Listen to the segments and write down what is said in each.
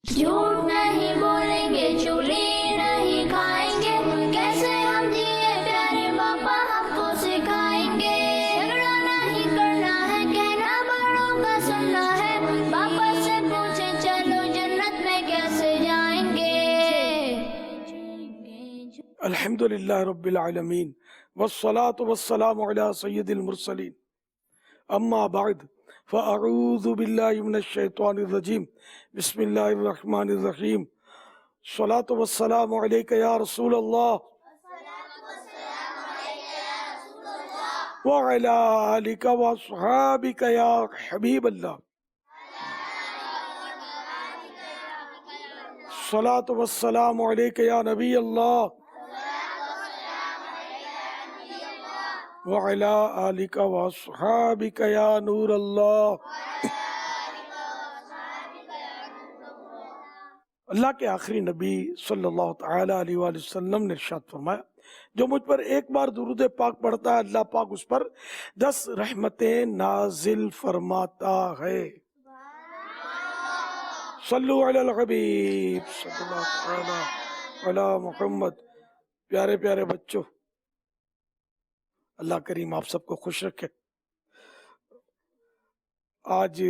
झूठ नहीं बोलेंगे, चूली नहीं खाएंगे, कैसे हम जिए प्यारे पापा हमको सिखाएंगे। झगड़ा नहीं करना है, कहना बड़ों का सुनना है, पापा से पूछे चलो जन्नत में कैसे जाएंगे। अल्हम्दुलिल्लाह रब्बिल आलमीन वस्सलातु वस्सलामु अला सय्यिदिल मुरसलीन अम्मा बाद फ़अऊज़ु बिल्लाहि मिनश शैतानिर रजीम बिस्मिल्लाहिर रहमानिर रहीम सलातु वस्सलामु अलैका या रसूल अल्लाह व अला आलिका व अस्हाबिका या हबीब अल्लाह सलातु वस्सलामु अलैका या नबी अल्लाह वअला आलिका व अस्हाबिका या नूर अल्लाह। अल्लाह के आखिरी नबी सल्लल्लाहु तआला अलैहि वसल्लम ने इरशाद फरमाया, जो मुझ पर एक बार दुरूद पाक पढ़ता है अल्लाह पाक उस पर 10 रहमतें नाजिल फरमाता है। सल्लु अलल हबीब सल्लल्लाहु तआला अला मुहम्मद। प्यारे प्यारे बच्चों, अल्लाह करीम आप सबको खुश रखे। आज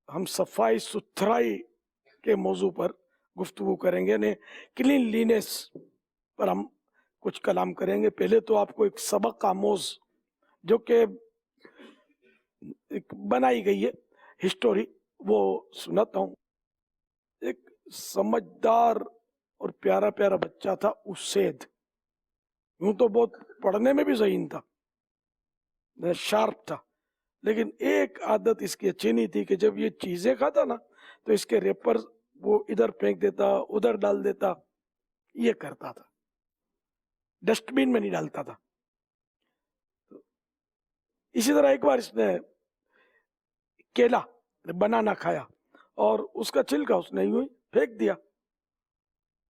हम सफाई सुथराई के मौजू पर गुफ्तगू करेंगे, यानी क्लीनलीनेस पर हम कुछ कलाम करेंगे। पहले तो आपको एक सबक आमोज जो कि एक बनाई गई है हिस्टोरी वो सुनाता हूँ। एक समझदार और प्यारा प्यारा बच्चा था उसैद। यूं तो बहुत पढ़ने में भी ज़हीन था, शार्प था, लेकिन एक आदत इसकी अच्छी नहीं थी कि जब ये चीज़ें खाता ना तो इसके रेपर वो इधर फेंक देता, उधर डाल देता, ये करता था, डस्टबिन में नहीं डालता था। इसी तरह एक बार इसने केला बनाना खाया और उसका छिलका उसने यूं ही फेंक दिया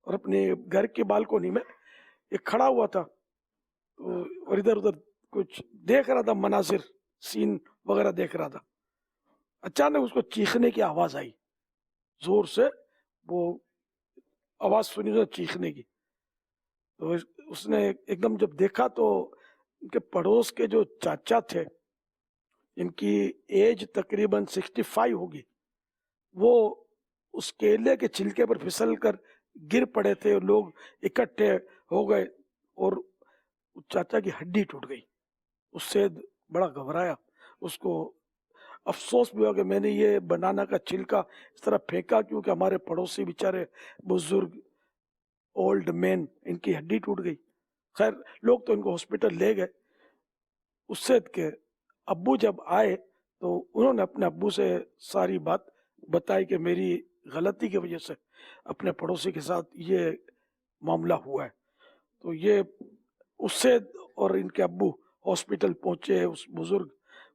और अपने घर की बालकोनी में एक खड़ा हुआ था और इधर उधर कुछ देख रहा था, मनासिर सीन वगैरह देख रहा था। अचानक उसको चीखने की आवाज आई, जोर से वो आवाज सुनी तो चीखने की। तो उसने एकदम जब देखा तो उनके पड़ोस के जो चाचा थे, इनकी एज तकरीबन 65 होगी, वो उस केले के छिलके पर फिसल कर गिर पड़े थे और लोग इकट्ठे हो गए और चाचा की हड्डी टूट गई। उससे बड़ा घबराया, उसको अफसोस भी हुआ कि मैंने ये बनाना का छिलका इस तरह फेंका क्योंकि हमारे पड़ोसी बेचारे बुजुर्ग ओल्ड मैन, इनकी हड्डी टूट गई। खैर लोग तो इनको हॉस्पिटल ले गए। उससे के अब्बू जब आए तो उन्होंने अपने अब्बू से सारी बात बताई कि मेरी गलती की वजह से अपने पड़ोसी के साथ ये मामला हुआ है। तो ये उससे और इनके अब्बू हॉस्पिटल पहुंचे, उस बुजुर्ग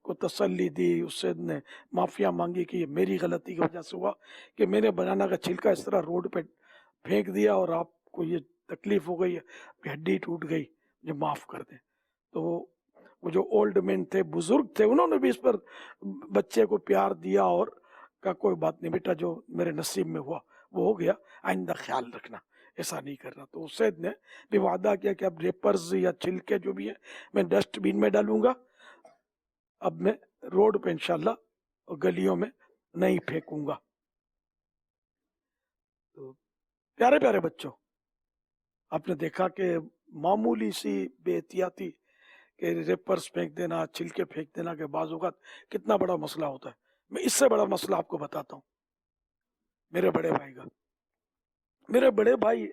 को तसल्ली दी, उससे ने माफिया मांगी कि ये मेरी गलती की वजह से हुआ कि मैंने बनाना का छिलका इस तरह रोड पे फेंक दिया और आपको ये तकलीफ हो गई है, हड्डी टूट गई, मुझे माफ कर दें। तो वो जो ओल्ड मैन थे, बुजुर्ग थे, उन्होंने भी इस पर बच्चे को प्यार दिया और कहा कोई बात नहीं बेटा, जो मेरे नसीब में हुआ वो हो गया, आइंदा ख्याल रखना, ऐसा नहीं करना। तो उसैद ने भी वादा किया कि अब रेपर्स या छिलके जो भी है मैं डस्टबिन में डालूंगा, अब मैं रोड पे इंशाल्लाह गलियों में नहीं फेंकूंगा। तो प्यारे प्यारे बच्चों, आपने देखा कि मामूली सी बेहतियाती के रेपर्स फेंक देना, छिलके फेंक देना के बाज़ औक़ात कितना बड़ा मसला होता है। मैं इससे बड़ा मसला आपको बताता हूँ, मेरे बड़े भाई का। मेरे बड़े भाई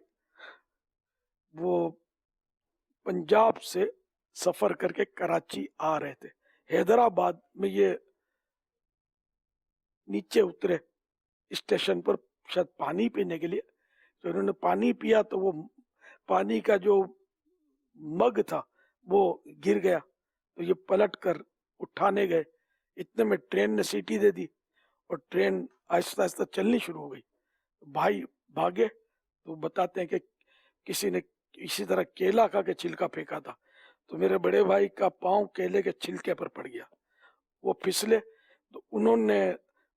वो पंजाब से सफर करके कराची आ रहे थे। हैदराबाद में ये नीचे उतरे स्टेशन पर शायद पानी पीने के लिए। तो इन्होंने पानी पिया तो वो पानी का जो मग था वो गिर गया, तो ये पलट कर उठाने गए। इतने में ट्रेन ने सीटी दे दी और ट्रेन आहिस्ता आहिस्ता चलनी शुरू हो गई। भाई भागे तो बताते हैं कि किसी ने इसी तरह केला खा के छिलका फेंका था, तो मेरे बड़े भाई का पांव केले के छिलके पर पड़ गया, वो फिसले। तो उन्होंने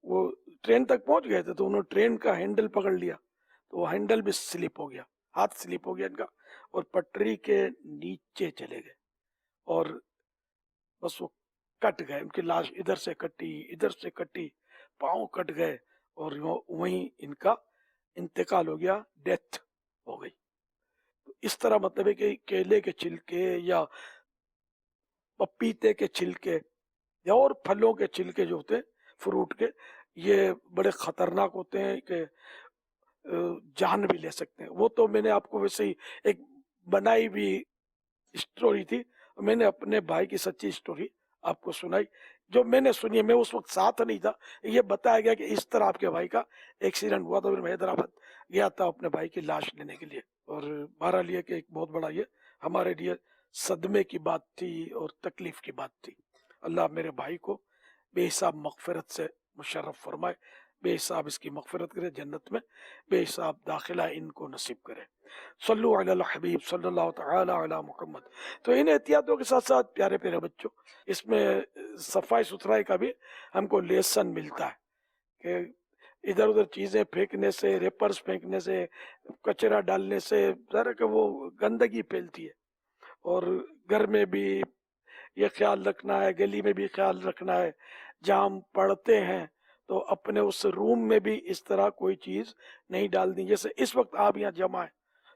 वो ट्रेन तक पहुंच गए थे तो उन्होंने ट्रेन का हैंडल पकड़ लिया, तो वो हैंडल भी स्लिप हो गया, हाथ स्लिप हो गया इनका, और पटरी के नीचे चले गए और बस वो कट गए, उनकी लाश इधर से कटी, पाँव कट गए और वहीं इनका इंतकाल हो गया, डेथ हो गई। तो इस तरह मतलब है कि केले के छिलके या पपीते के छिलके या और फलों के छिलके जो होते हैं फ्रूट के, ये बड़े खतरनाक होते हैं कि जान भी ले सकते हैं। वो तो मैंने आपको वैसे ही एक बनाई हुई स्टोरी थी, मैंने अपने भाई की सच्ची स्टोरी आपको सुनाई, जो मैंने सुनी है, मैं उस वक्त साथ नहीं था। ये बताया गया कि इस तरह आपके भाई का एक्सीडेंट हुआ, तो फिर मैं हैदराबाद गया था अपने भाई की लाश लेने के लिए। और बहरहाल ये कि एक बहुत बड़ा ये हमारे लिए सदमे की बात थी और तकलीफ की बात थी। अल्लाह मेरे भाई को बेहिसाब मगफिरत से मुशर्रफ फरमाए, बेहिसाब इसकी मगफिरत करे, जन्नत में बेहिसाब दाखिला इनको नसीब करे। सल्लु अलल हबीब सल्लल्लाहु तआला अला मुहम्मद। तो इन एहतियातों के साथ साथ प्यारे प्यारे बच्चों, इसमें सफाई सुथराई का भी हमको लेसन मिलता है कि इधर उधर चीज़ें फेंकने से, रेपर्स फेंकने से, कचरा डालने से ज़रा कि वो गंदगी फैलती है। और घर में भी ये ख्याल रखना है, गली में भी ख्याल रखना है, जहाँ हम पढ़ते हैं तो अपने उस रूम में भी इस तरह कोई चीज़ नहीं डालनी। जैसे इस वक्त आप यहाँ जमा है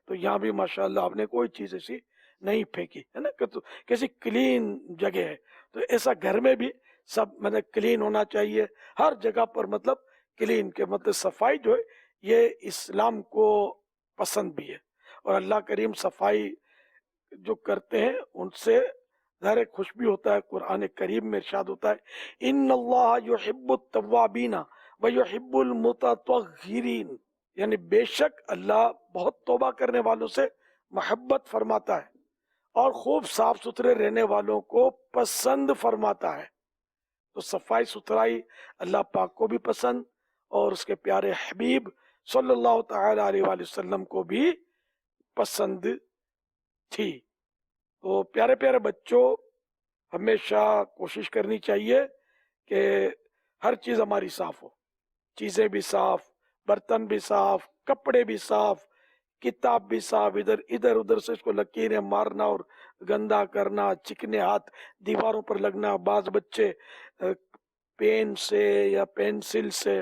तो यहाँ भी माशाल्लाह आपने कोई चीज़ ऐसी नहीं फेंकी है ना, तो कैसी क्लीन जगह है। तो ऐसा घर में भी सब मतलब क्लीन होना चाहिए, हर जगह पर मतलब क्लीन के मतलब सफाई जो है ये इस्लाम को पसंद भी है। और अल्लाह करीम सफाई जो करते हैं उनसे ज़ाहिर खुश भी होता है। कुरान करीम में इरशाद होता है, इन्नल्लाह युहिब्बुत तव्वाबीना व युहिब्बुल मुतत्वहिरीन, यानी बेशक अल्लाह बहुत तौबा करने वालों से मोहब्बत फरमाता है और खूब साफ सुथरे रहने वालों को पसंद फरमाता है। तो सफाई सुथराई अल्लाह पाक को भी पसंद और उसके प्यारे हबीब सल्लल्लाहु तआला अलैहि वसल्लम को भी पसंद थी। तो प्यारे प्यारे बच्चों, हमेशा कोशिश करनी चाहिए कि हर चीज़ हमारी साफ हो, चीज़ें भी साफ, बर्तन भी साफ, कपड़े भी साफ, किताब भी साफ। इधर इधर उधर से इसको लकीरें मारना और गंदा करना, चिकने हाथ दीवारों पर लगना, बाज बच्चे पेन से या पेंसिल से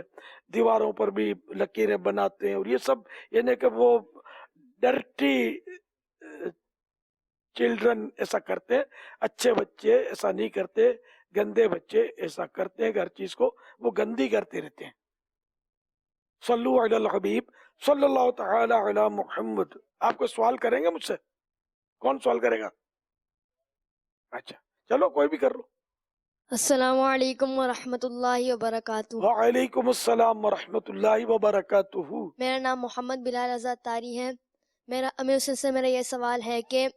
दीवारों पर भी लकीरें बनाते हैं, और ये सब यानी कि वो डर्टी चिल्ड्रन ऐसा करते हैं, अच्छे बच्चे ऐसा नहीं करते, गंदे बच्चे ऐसा करते हैं, हर चीज को वो गंदी करते रहते हैं। सल्लु अलल हबीब सल्लल्लाहु तआला अला मुहम्मद। आपको सवाल करेंगे मुझसे? कौन सवाल करेगा? अच्छा चलो कोई भी कर लो। अस्सलामु अलैकुम व रहमतुल्लाहि व बरकातुहू। वालेकुम अस्सलाम व रहमतुल्लाहि व बरकातुहू। मेरा नाम मोहम्मद बिलाल आज़ाद तारी है। मेरा ये सवाल है कि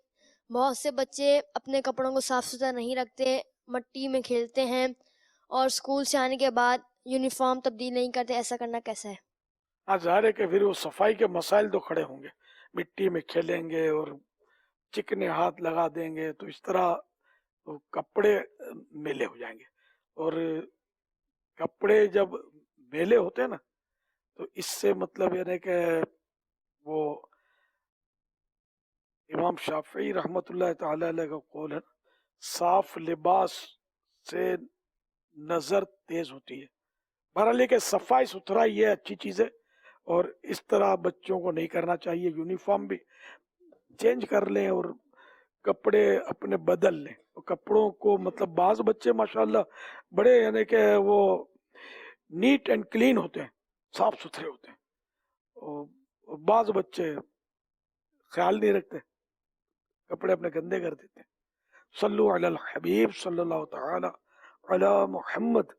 बहुत से बच्चे अपने कपड़ों को साफ़ सुथरा नहीं रखते, मट्टी में खेलते हैं और स्कूल से आने के बाद यूनिफॉर्म तब्दील नहीं करते, ऐसा करना कैसा है? हाँ ज़ाहिर है कि फिर वो सफाई के मसाइल तो खड़े होंगे, मिट्टी में खेलेंगे और चिकने हाथ लगा देंगे तो इस तरह तो कपड़े मैले हो जाएंगे। और कपड़े जब मैले होते हैं ना तो इससे मतलब यानी कि वो इमाम शाफी रहमतुल्लाह ताला अलैह का कौल है, साफ लिबास से नज़र तेज होती है। बहरहाल के सफाई सुथराई ये अच्छी चीज़ है और इस तरह बच्चों को नहीं करना चाहिए। यूनिफॉर्म भी चेंज कर लें और कपड़े अपने बदल लें। तो कपड़ों को मतलब बाज़ बच्चे माशाल्लाह बड़े यानी कि वो नीट एंड क्लीन होते हैं, साफ सुथरे होते हैं, और बाज़ बच्चे ख्याल नहीं रखते, कपड़े अपने गंदे कर देते हैं। सल्लु अलल हबीब सल्लल्लाहु तआला अला मुहम्मद।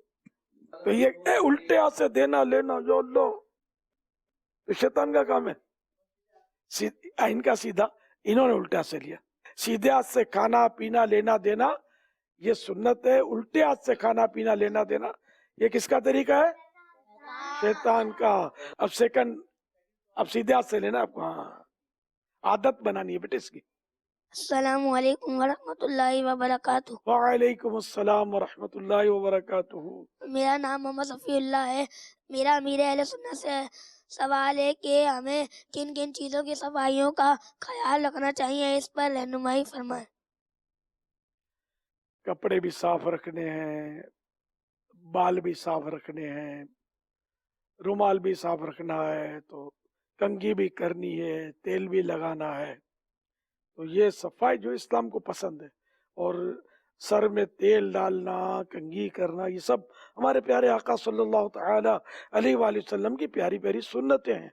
तो ये उल्टे हाथ से देना लेना जो लो तो शैतान का काम है। इनका सीधा, इन्होंने उल्टे हाथ से लिया। सीधे हाथ से खाना पीना लेना देना ये सुन्नत है, उल्टे हाथ से खाना पीना लेना देना ये किसका तरीका है? शैतान का। अब सीधे हाथ से लेना आपको, हाँ आदत बनानी है बेटे इसकी। السلام علیکم ورحمۃ اللہ وبرکاتہ. وعلیکم السلام ورحمۃ اللہ وبرکاتہ. میرا نام محمد صفی اللہ ہے. میرا امیر اہل سنت سے سوال ہے کہ ہمیں کن کن چیزوں کی صفائیوں کا خیال رکھنا چاہیے، اس پر رہنمائی فرمائیں. کپڑے بھی صاف رکھنے ہیں، بال بھی صاف رکھنے ہیں، رومال بھی صاف رکھنا ہے، تو کنگھی بھی کرنی ہے، تیل بھی لگانا ہے. تو یہ صفائی جو اسلام کو پسند ہے، اور سر میں تیل ڈالنا، کنگھی کرنا، یہ سب ہمارے پیارے آقا صلی اللہ تعالی علیہ وآلہ وسلم کی پیاری پیاری سنتیں ہیں.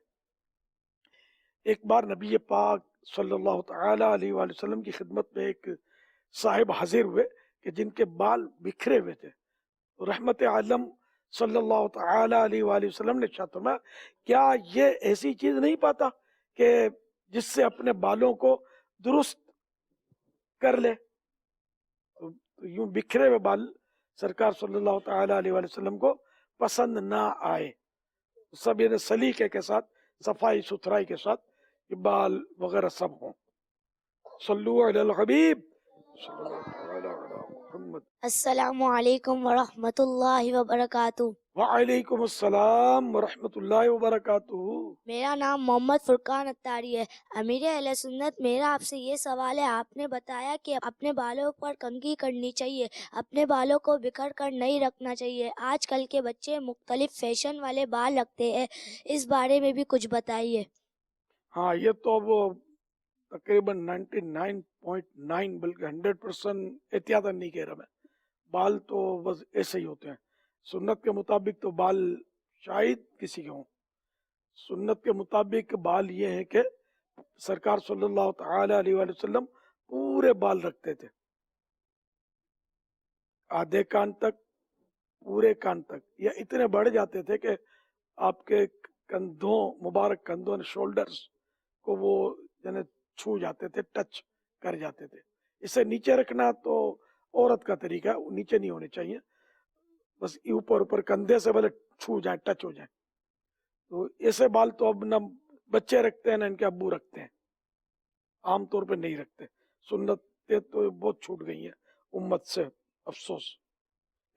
ایک بار نبی پاک صلی اللہ تعالی علیہ وآلہ وسلم کی خدمت میں ایک صاحب حاضر ہوئے کہ جن کے بال بکھرے ہوئے تھے. رحمت عالم صلی اللہ تعالی علیہ وآلہ وسلم نے ارشاد فرمایا، کیا یہ ایسی چیز نہیں پاتا کہ جس سے اپنے بالوں کو درست کر لے؟ تو یوں بکھرے ہوئے بال سرکار صلی اللہ تعالی علیہ وآلہ وسلم کو پسند نہ آئے. سب یہ سلیقے کے ساتھ، صفائی ستھرائی کے ساتھ یہ بال وغیرہ سب ہوں. صلو علی الحبیب صلی اللہ تعالی علی محمد. السلام علیکم ورحمۃ اللہ وبرکاتہ. وعلیکم السلام ورحمۃ اللہ وبرکاتہ. میرا نام محمد فرقان اتاری ہے. امیر اہل سنت، میرا آپ سے یہ سوال ہے، آپ نے بتایا کہ اپنے بالوں پر کنگھی کرنی چاہیے، اپنے بالوں کو بکھر کر نہیں رکھنا چاہیے. آج کل کے بچے مختلف فیشن والے بال رکھتے ہیں، اس بارے میں بھی کچھ بتائیے. ہاں، یہ تو وہ تقریباً 99.9 بلکہ 100% احتیاطاً نہیں کہہ رہا میں، بال تو بس ایسے ہی ہوتے ہیں. سنت کے مطابق تو بال شاید کسی کے ہوں. سنت کے مطابق بال یہ ہے کہ سرکار صلی اللہ تعالی علیہ وآلہ وسلم پورے بال رکھتے تھے، آدھے کان تک، پورے کان تک، یا اتنے بڑھ جاتے تھے کہ آپ کے کندھوں، مبارک کندھوں، شولڈرز کو وہ یعنی چھو جاتے تھے، ٹچ کر جاتے تھے. اسے نیچے رکھنا تو عورت کا طریقہ ہے، وہ نیچے نہیں ہونے چاہیے، بس اوپر اوپر کندھے سے بھلے چھو جائیں، ٹچ ہو جائیں. تو ایسے بال تو اب نہ بچے رکھتے ہیں نہ ان کے ابو رکھتے ہیں، عام طور پہ نہیں رکھتے. سنتیں تو بہت چھوٹ گئی ہیں امت سے، افسوس.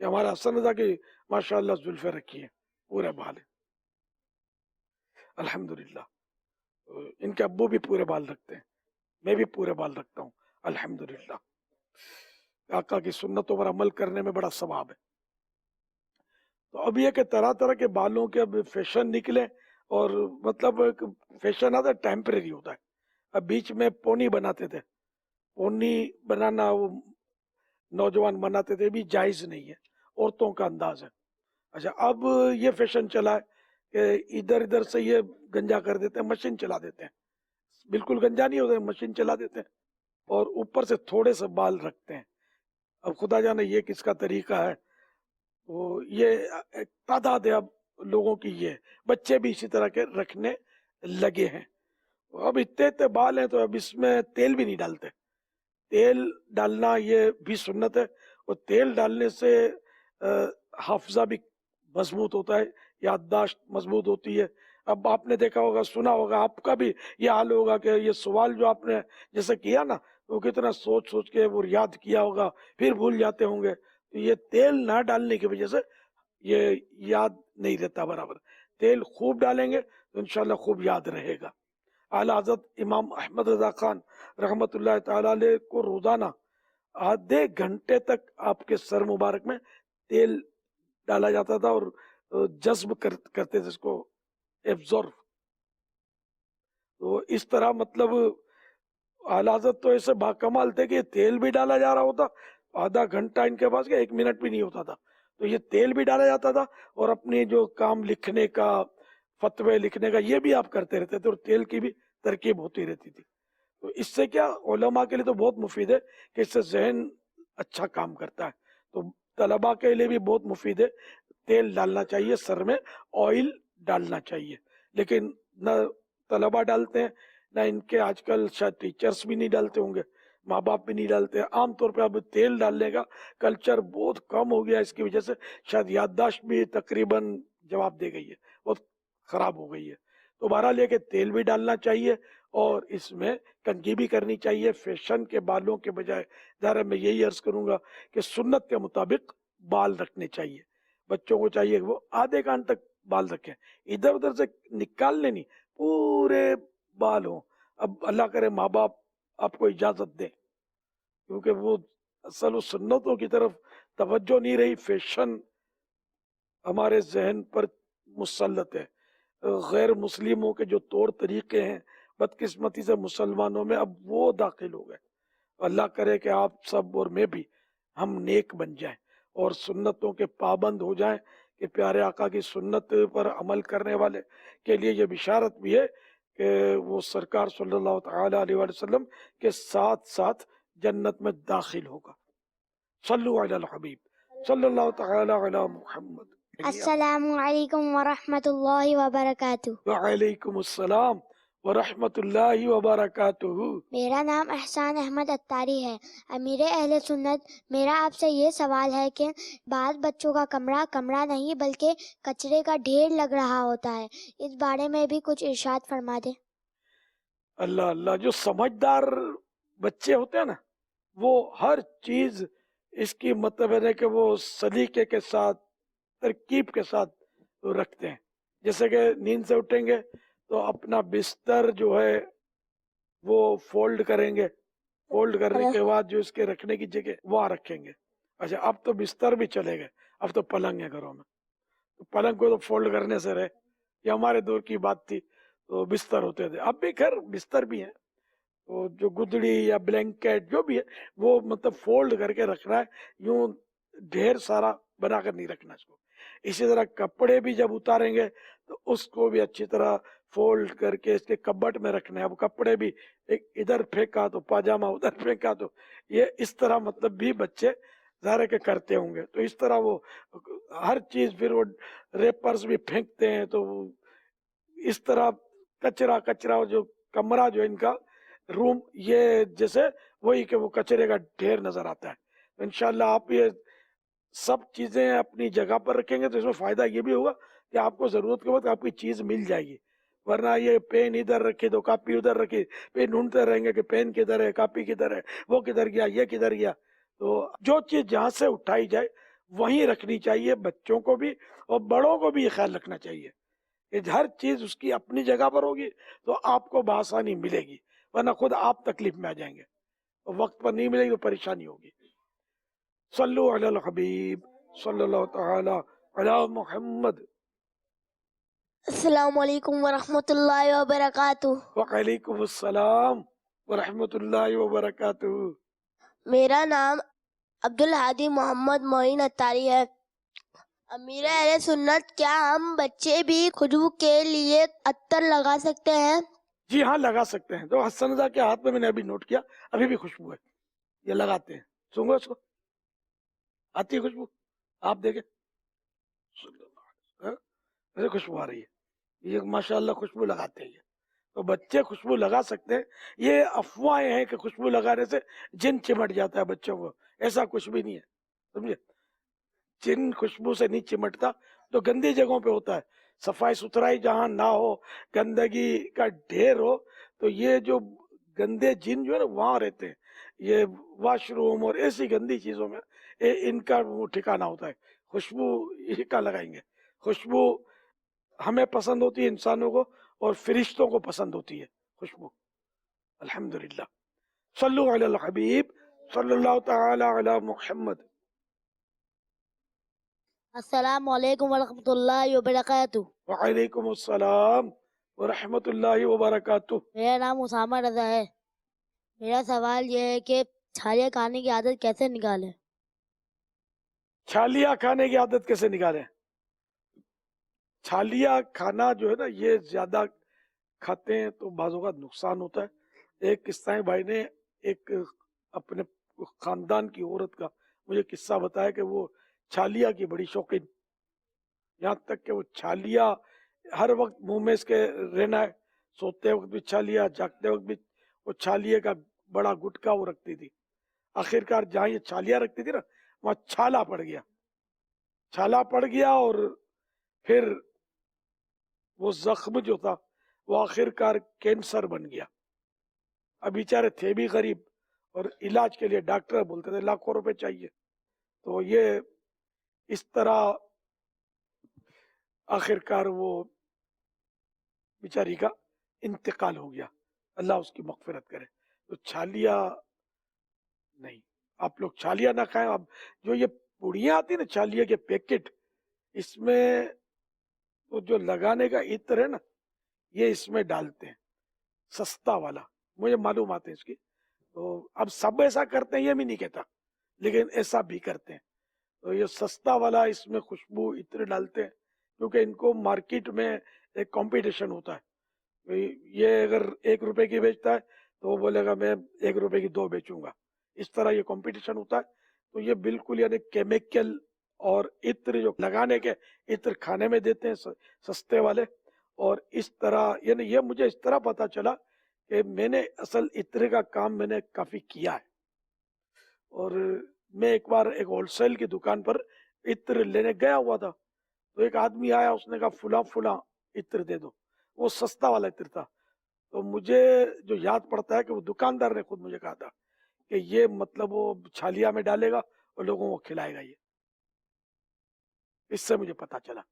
یہ ہمارا حسن رضا کی ماشاء اللہ زلفیں رکھی ہیں، پورے بال ہیں الحمدللہ. ان کے ابو بھی پورے بال رکھتے ہیں، میں بھی پورے بال رکھتا ہوں الحمدللہ. آقا کی سنتوں پر عمل کرنے میں بڑا ثواب ہے. تو اب یہ کہ طرح طرح کے بالوں کے اب فیشن نکلے، اور مطلب فیشن آتا ہے ٹیمپریری ہوتا ہے. اب بیچ میں پونی بناتے تھے، پونی بنانا وہ نوجوان بناتے تھے، بھی جائز نہیں ہے، عورتوں کا انداز ہے. اچھا، اب یہ فیشن چلا ہے کہ ادھر ادھر سے یہ گنجا کر دیتے ہیں، مشین چلا دیتے ہیں. بالکل گنجا نہیں ہوتا، مشین چلا دیتے ہیں اور اوپر سے تھوڑے سے بال رکھتے ہیں. اب خدا جانے یہ کس کا طریقہ ہے. وہ یہ ایک تعداد ہے اب لوگوں کی، یہ بچے بھی اسی طرح کے رکھنے لگے ہیں. اب اتنے بال ہیں تو اب اس میں تیل بھی نہیں ڈالتے. تیل ڈالنا یہ بھی سنت ہے، اور تیل ڈالنے سے حافظہ بھی مضبوط ہوتا ہے، یادداشت مضبوط ہوتی ہے. اب آپ نے دیکھا ہوگا، سنا ہوگا، آپ کا بھی یہ حال ہوگا کہ یہ سوال جو آپ نے جیسے کیا نا، وہ کتنا سوچ سوچ کے وہ یاد کیا ہوگا، پھر بھول جاتے ہوں گے. تو یہ تیل نہ ڈالنے کی وجہ سے یہ یاد نہیں رہتا برابر. تیل خوب ڈالیں گے تو انشاءاللہ خوب یاد رہے گا. اعلیٰ حضرت امام احمد رضا خان رحمۃ اللہ تعالی علیہ کو روزانہ آدھے گھنٹے تک آپ کے سر مبارک میں تیل ڈالا جاتا تھا، اور جذب کرتے تھے اس کو، ایبزورب. تو اس طرح مطلب اعلیٰ حضرت تو ایسے باکمال تھے کہ تیل بھی ڈالا جا رہا ہوتا، آدھا گھنٹہ ان کے پاس کہ 1 منٹ بھی نہیں ہوتا تھا، تو یہ تیل بھی ڈالا جاتا تھا، اور اپنے جو کام لکھنے کا، فتوے لکھنے کا، یہ بھی آپ کرتے رہتے تھے، اور تیل کی بھی ترکیب ہوتی رہتی تھی. تو اس سے کیا علماء کے لیے تو بہت مفید ہے کہ اس سے ذہن اچھا کام کرتا ہے. تو طلباء کے لیے بھی بہت مفید ہے، تیل ڈالنا چاہیے سر میں، آئل ڈالنا چاہیے. لیکن نہ طلباء ڈالتے ہیں، نہ ان کے آج کل شاید ٹیچرز بھی نہیں ڈالتے ہوں گے، ماں باپ بھی نہیں ڈالتے. عام طور پہ اب تیل ڈالنے کا کلچر بہت کم ہو گیا، اس کی وجہ سے شاید یادداشت بھی تقریباً جواب دے گئی ہے، بہت خراب ہو گئی ہے. تو بہرحال یہ کہ تیل بھی ڈالنا چاہیے، اور اس میں کنگھی بھی کرنی چاہیے، فیشن کے بالوں کے بجائے ظاہر میں یہی عرض کروں گا کہ سنت کے مطابق بال رکھنے چاہیے. بچوں کو چاہیے کہ وہ آدھے کان تک بال رکھیں، ادھر ادھر سے نکالنے نہیں، پورے بال ہوں. اب اللہ کرے ماں باپ آپ کو اجازت دیں، کیونکہ وہ اصل و سنتوں کی طرف توجہ نہیں رہی، فیشن ہمارے ذہن پر مسلط ہے. غیر مسلموں کے جو طور طریقے ہیں بدقسمتی سے مسلمانوں میں اب وہ داخل ہو گئے. اللہ کرے کہ آپ سب اور میں بھی ہم نیک بن جائیں اور سنتوں کے پابند ہو جائیں، کہ پیارے آقا کی سنت پر عمل کرنے والے کے لیے یہ بشارت بھی ہے کہ وہ سرکار صلی اللہ تعالی علیہ وآلہ وسلم کے ساتھ ساتھ جنت میں داخل ہوگا. صلو علی الحبیب صلی اللہ تعالی علی محمد. السلام علیکم ورحمۃ اللہ وبرکاتہ. وعلیکم السلام ورحمۃ اللہ وبرکاتہ. میرا نام احسان احمد اتاری ہے. امیر اہل سنت، میرا آپ سے یہ سوال ہے کہ بعض بچوں کا کمرہ کمرہ نہیں بلکہ کچرے کا ڈھیر لگ رہا ہوتا ہے، اس بارے میں بھی کچھ ارشاد فرما دیں. اللہ اللہ، جو سمجھدار بچے ہوتے ہیں نا، وہ ہر چیز اس کی مطلب ہے کہ وہ سلیقے کے ساتھ ترکیب کے ساتھ رکھتے ہیں. جیسے کہ نیند سے اٹھیں گے تو اپنا بستر جو ہے وہ فولڈ کریں گے، فولڈ کرنے کے بعد جو اس کے رکھنے کی جگہ وہاں رکھیں گے. اچھا، اب تو بستر بھی چلے گئے، اب تو پلنگ ہے گھروں میں، تو پلنگ کو تو فولڈ کرنے سے رہے. یہ ہمارے دور کی بات تھی، تو بستر ہوتے تھے. اب بھی خیر بستر بھی ہیں، تو جو گدڑی یا بلینکٹ جو بھی ہے وہ مطلب فولڈ کر کے رکھنا ہے، یوں ڈھیر سارا بنا کر نہیں رکھنا اس کو. اسی طرح کپڑے بھی جب اتاریں گے تو اس کو بھی اچھی طرح فولڈ کر کے اس کے کبٹ میں رکھنا ہے. اب کپڑے بھی ایک ادھر پھینکا تو پاجامہ ادھر پھینکا، تو یہ اس طرح مطلب بھی بچے ظاہر ہے کہ کرتے ہوں گے. تو اس طرح وہ ہر چیز، پھر وہ ریپرز بھی پھینکتے ہیں. تو اس طرح کچرا جو کمرہ جو ان کا روم، یہ جیسے وہی کہ وہ کچرے کا ڈھیر نظر آتا ہے. انشاءاللہ آپ یہ سب چیزیں اپنی جگہ پر رکھیں گے تو اس میں فائدہ یہ بھی ہوگا کہ آپ کو ضرورت کے وقت آپ کی چیز مل جائے گی. ورنہ یہ پین ادھر رکھی تو کاپی ادھر رکھی، پین ڈھونڈتے رہیں گے کہ پین کدھر ہے، کاپی کدھر ہے، وہ کدھر گیا، یہ کدھر گیا. تو جو چیز جہاں سے اٹھائی جائے وہیں رکھنی چاہیے. بچوں کو بھی اور بڑوں کو بھی یہ خیال رکھنا چاہیے کہ ہر چیز اس کی اپنی جگہ پر ہوگی تو آپ کو بآسانی ملے گی، ورنہ خود آپ تکلیف میں آ جائیں گے. وقت پر نہیں ملے گی تو پریشانی ہوگی. صلو علی الحبیب صلی اللہ تعالی علی محمد. السلام علیکم ورحمۃ اللہ وبرکاتہ. وعلیکم السلام ورحمۃ اللہ وبرکاتہ. میرا نام عبدالہادی محمد معین اتاری ہے. امیر اہل سنت، کیا ہم بچے بھی خوشبو کے لیے عطر لگا سکتے ہیں؟ جی ہاں، لگا سکتے ہیں. تو حسن رضا کے ہاتھ میں نے ابھی نوٹ کیا، ابھی بھی خوشبو ہے، یہ لگاتے ہیں. سنگو اس کو، آتی ہے خوشبو، آپ دیکھیں ایسے خوشبو آ رہی ہے. یہ ماشاءاللہ خوشبو لگاتے ہیں. تو بچے خوشبو لگا سکتے ہیں. یہ افواہیں ہیں کہ خوشبو لگانے سے جن چمٹ جاتا ہے بچوں کو، ایسا کچھ بھی نہیں ہے، سمجھے. جن خوشبو سے نہیں چمٹتا، تو گندی جگہوں پہ ہوتا ہے. صفائی ستھرائی جہاں نہ ہو، گندگی کا ڈھیر ہو، تو یہ جو گندے جن جو ہے نا وہاں رہتے ہیں. یہ واش روم اور ایسی گندی چیزوں میں ان کا وہ ٹھکانہ ہوتا ہے. خوشبو یہ کا لگائیں گے. خوشبو ہمیں پسند ہوتی ہے انسانوں کو، اور فرشتوں کو پسند ہوتی ہے خوشبو. الحمدللہ. صلو علی الحبیب صلی اللہ تعالی علی محمد. السلام علیکم ورحمۃ اللہ وبرکاتہ. وعلیکم السلام ورحمۃ اللہ وبرکاتہ. میرا نام اسامہ رضا ہے. میرا سوال یہ ہے کہ چھالیاں کھانے کی عادت کیسے نکالیں؟ چھالیاں کھانے کی عادت کیسے نکالیں؟ چھالیاں کھانا جو ہے نا، یہ زیادہ کھاتے ہیں تو بعض اوقات نقصان ہوتا ہے. ایک قصہ بھائی نے ایک اپنے خاندان کی عورت کا مجھے قصہ بتایا کہ وہ چھالیاں کی بڑی شوقین، یہاں تک کہ وہ چھالیاں ہر وقت منہ میں اس کے رہنا ہے. سوتے وقت بھی چھالیاں، جاگتے وقت بھی وہ چھالیے کا بڑا گٹکا وہ رکھتی تھی. آخرکار جہاں یہ چھالیاں رکھتی تھی نا، وہاں چھالا پڑ گیا، اور پھر وہ زخم جو تھا وہ آخرکار کینسر بن گیا. अब बेचारे थे भी गरीब और इलाज के लिए डॉक्टर बोलते थे लाखों रुपए चाहिए। तो ये इस तरह आखिरकार वो बेचारी का इंतकाल हो गया, अल्लाह उसकी मगफिरत करे। तो छालिया नहीं, आप लोग छालिया ना खाएं। अब जो ये पुड़ियाँ आती है ना छालिया के पैकेट, इसमें तो जो लगाने का इत्र है ना, ये इसमें डालते हैं सस्ता वाला, मुझे मालूम आते हैं इसकी। तो अब सब ऐसा करते हैं ये भी नहीं कहता, लेकिन ऐसा भी करते हैं। तो ये सस्ता वाला इसमें खुशबू इत्र डालते हैं, क्योंकि इनको मार्केट में एक कंपटीशन होता है। तो ये अगर 1 रुपए की बेचता है तो वो बोलेगा मैं 1 रुपए की 2 बेचूंगा, इस तरह ये कंपटीशन होता है। तो ये बिल्कुल यानी केमिकल और इत्र जो लगाने के इत्र खाने में देते हैं सस्ते वाले। और इस तरह यानी ये मुझे इस तरह पता चला कि मैंने असल इत्र का काम मैंने काफी किया है। और मैं एक बार एक होलसेल की दुकान पर इत्र लेने गया हुआ था, तो एक आदमी आया, उसने कहा फुला फुला इत्र दे दो, वो सस्ता वाला इत्र था। तो मुझे जो याद पड़ता है कि वो दुकानदार ने खुद मुझे कहा था कि ये मतलब वो छालिया में डालेगा और लोगों को खिलाएगा। ये इससे मुझे पता चला।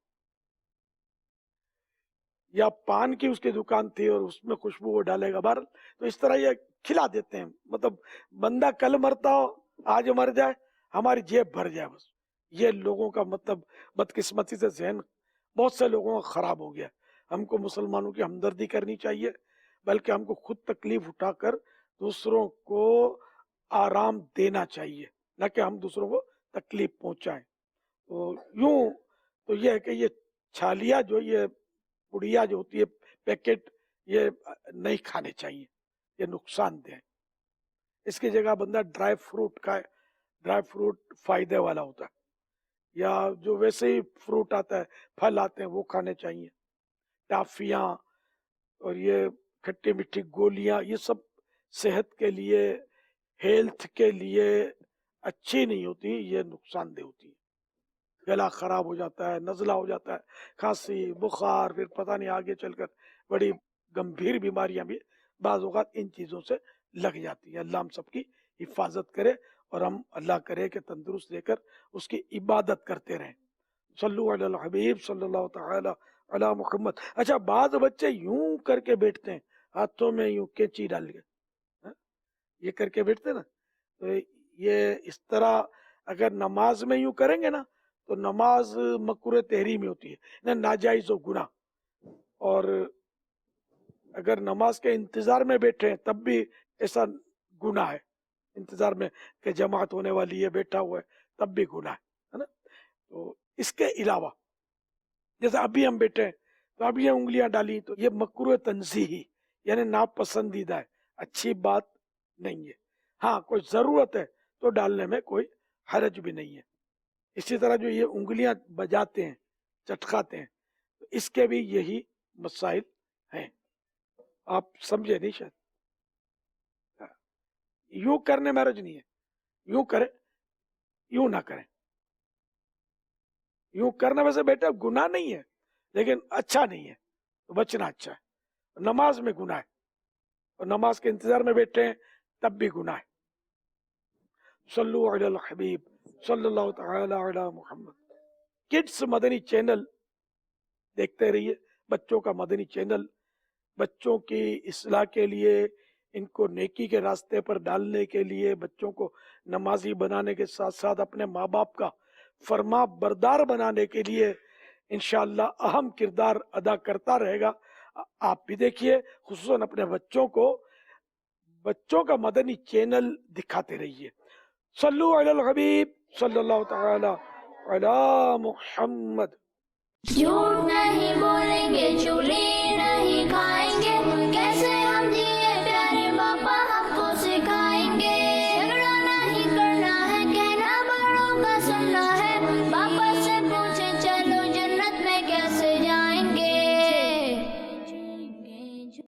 या पान की उसकी दुकान थी और उसमें खुशबू वो डालेगा बाहर, तो इस तरह ये खिला देते हैं। मतलब बंदा कल मरता हो, आज मर जाए, हमारी जेब भर जाए, बस ये लोगों का मतलब बदकिस्मती से जहन बहुत से लोगों का खराब हो गया। हमको मुसलमानों की हमदर्दी करनी चाहिए, बल्कि हमको खुद तकलीफ उठाकर दूसरों को आराम देना चाहिए, न कि हम दूसरों को तकलीफ पहुंचाएं। तो यूं तो यह है कि ये छालिया जो ये पुड़िया जो होती है पैकेट, ये नहीं खाने चाहिए, ये नुकसानदेह है। इसकी जगह बंदा ड्राई फ्रूट खाए, ड्राई फ्रूट फायदे वाला होता है। या जो वैसे ही फ्रूट आता है, फल आते हैं, वो खाने चाहिए। टाफियाँ और ये खट्टी मीठी गोलियां, ये सब सेहत के लिए, हेल्थ के लिए अच्छी नहीं होती, ये नुकसानदेह होती है। गला खराब हो जाता है, नज़ला हो जाता है, खांसी, बुखार, फिर पता नहीं आगे चलकर बड़ी गंभीर बीमारियां भी बाज़ औक़ात इन चीज़ों से लग जाती है। अल्लाह हम सबकी हिफाजत करे और हम अल्लाह करे कि तंदुरुस्त लेकर उसकी इबादत करते रहें। सल्लु अलल हबीब सल्लल्लाहु तआला अला मुहम्मद। अच्छा, बाद बच्चे यूं करके बैठते हैं, हाथों में यूं कैंची डाल के, ये करके बैठते ना, तो ये इस तरह अगर नमाज में यूं करेंगे ना, तो नमाज मकरूह तहरीमी होती है ना, नाजायज और गुनाह। और अगर नमाज के इंतजार में बैठे हैं तब भी ऐसा गुनाह है, इंतजार में कि जमात होने वाली है, बैठा हुआ है, तब भी गुनाह है ना। तो इसके अलावा जैसे अभी हम बैठे हैं, तो अभी ये उंगलियां डाली, तो ये मकरूह तंज़ीही यानी नापसंदीदा है, अच्छी बात नहीं है। हाँ, कोई जरूरत है तो डालने में कोई हरज भी नहीं है। इसी तरह जो ये उंगलियां बजाते हैं, चटकाते हैं, तो इसके भी यही मसाइल हैं। आप समझे नहीं शायद। यूं करने में हरज नहीं है, यूं करें, यूं ना करें। यूं करने में से बेटा गुनाह नहीं है, लेकिन अच्छा नहीं है, तो बचना अच्छा है। नमाज में गुनाह है, और नमाज के इंतजार में बैठे हैं तब भी गुनाह है। सल्लु अलल हबीब सल्लल्लाहु तआला अला मुहम्मद। किड्स मदनी चैनल देखते रहिए, बच्चों का मदनी चैनल, बच्चों की इस्लाह के लिए, इनको नेकी के रास्ते पर डालने के लिए, बच्चों को नमाजी बनाने के साथ साथ अपने माँ बाप का फरमा बरदार बनाने के लिए इंशाअल्लाह अहम किरदार अदा करता रहेगा। आप भी देखिए, खुसूसन अपने बच्चों को बच्चों का मदनी चैनल दिखाते रहिए। सल्लु अलल हबीब सल्लल्लाहु तआला अला मुहम्मद। झूठ नहीं बोलेंगे, चूल्हे नहीं खाएंगे।